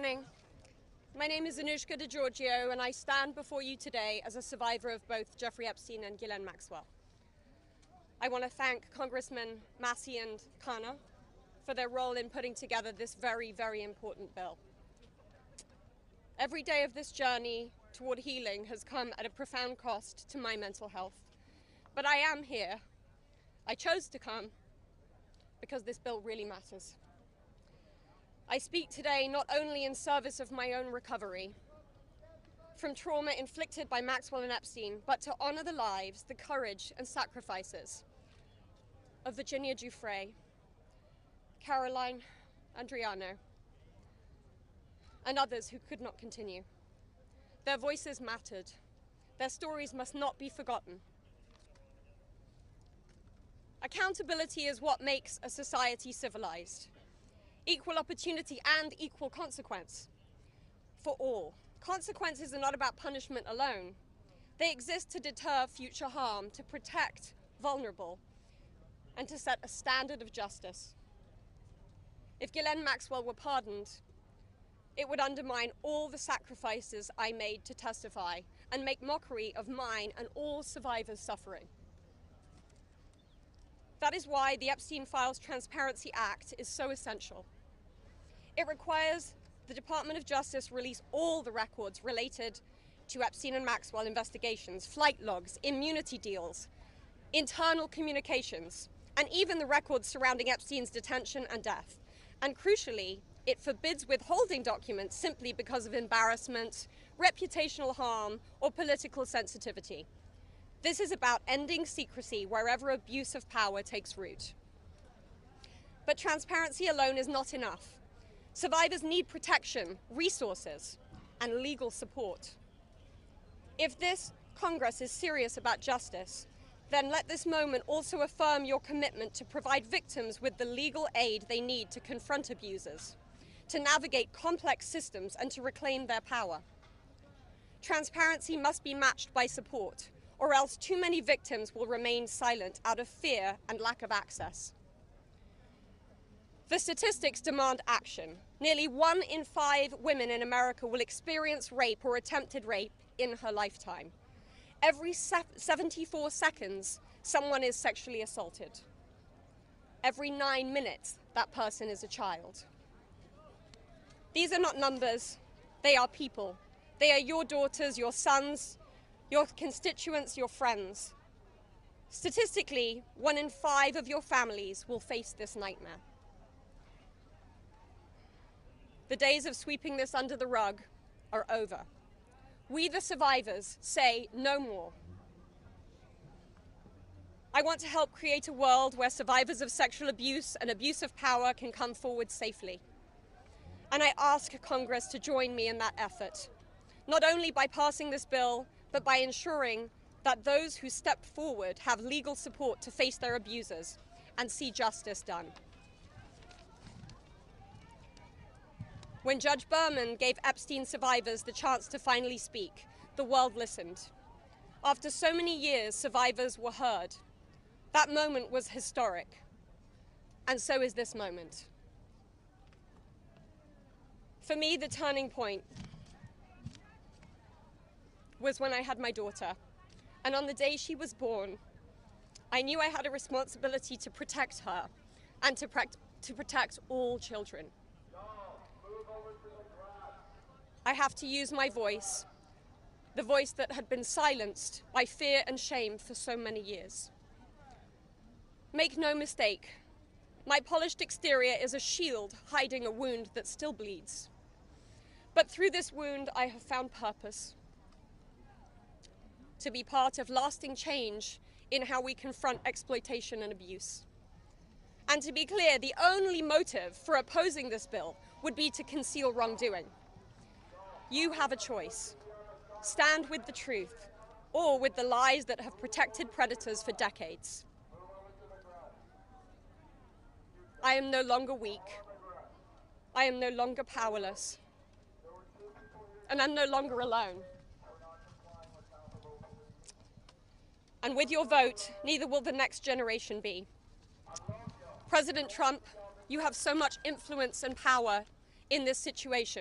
morning. My name is Anoushka Giorgio, and I stand before you today as a survivor of both Jeffrey Epstein and Ghislaine Maxwell. I want to thank Congressmen Massey and Khanna for their role in putting together this very, very important bill. Every day of this journey toward healing has come at a profound cost to my mental health. But I am here. I chose to come because this bill really matters. I speak today not only in service of my own recovery from trauma inflicted by Maxwell and Epstein, but to honor the lives, the courage and sacrifices of Virginia Giuffre, Caroline Andriano, and others who could not continue. Their voices mattered. Their stories must not be forgotten. Accountability is what makes a society civilized. Equal opportunity and equal consequence for all. Consequences are not about punishment alone. They exist to deter future harm, to protect vulnerable, and to set a standard of justice. If Ghislaine Maxwell were pardoned, it would undermine all the sacrifices I made to testify and make mockery of mine and all survivors' suffering. That is why the Epstein Files Transparency Act is so essential. It requires the Department of Justice release all the records related to Epstein and Maxwell investigations, flight logs, immunity deals, internal communications, and even the records surrounding Epstein's detention and death. And crucially, it forbids withholding documents simply because of embarrassment, reputational harm, or political sensitivity. This is about ending secrecy wherever abuse of power takes root. But transparency alone is not enough. Survivors need protection, resources, and legal support. If this Congress is serious about justice, then let this moment also affirm your commitment to provide victims with the legal aid they need to confront abusers, to navigate complex systems, and to reclaim their power. Transparency must be matched by support, or else too many victims will remain silent out of fear and lack of access. The statistics demand action. Nearly 1 in 5 women in America will experience rape or attempted rape in her lifetime. Every 74 seconds, someone is sexually assaulted. Every 9 minutes, that person is a child. These are not numbers, they are people. They are your daughters, your sons, your constituents, your friends. Statistically, 1 in 5 of your families will face this nightmare. The days of sweeping this under the rug are over. We, the survivors, say no more. I want to help create a world where survivors of sexual abuse and abuse of power can come forward safely. And I ask Congress to join me in that effort, not only by passing this bill, but by ensuring that those who step forward have legal support to face their abusers and see justice done. When Judge Berman gave Epstein survivors the chance to finally speak, the world listened. After so many years, survivors were heard. That moment was historic, and so is this moment. For me, the turning point was when I had my daughter, and on the day she was born, I knew I had a responsibility to protect her and to protect all children. I have to use my voice, the voice that had been silenced by fear and shame for so many years. Make no mistake, my polished exterior is a shield hiding a wound that still bleeds. But through this wound, I have found purpose. To be part of lasting change in how we confront exploitation and abuse. And to be clear, the only motive for opposing this bill would be to conceal wrongdoing. You have a choice. Stand with the truth, or with the lies that have protected predators for decades. I am no longer weak. I am no longer powerless. And I'm no longer alone. And with your vote, neither will the next generation be. President Trump, you have so much influence and power in this situation.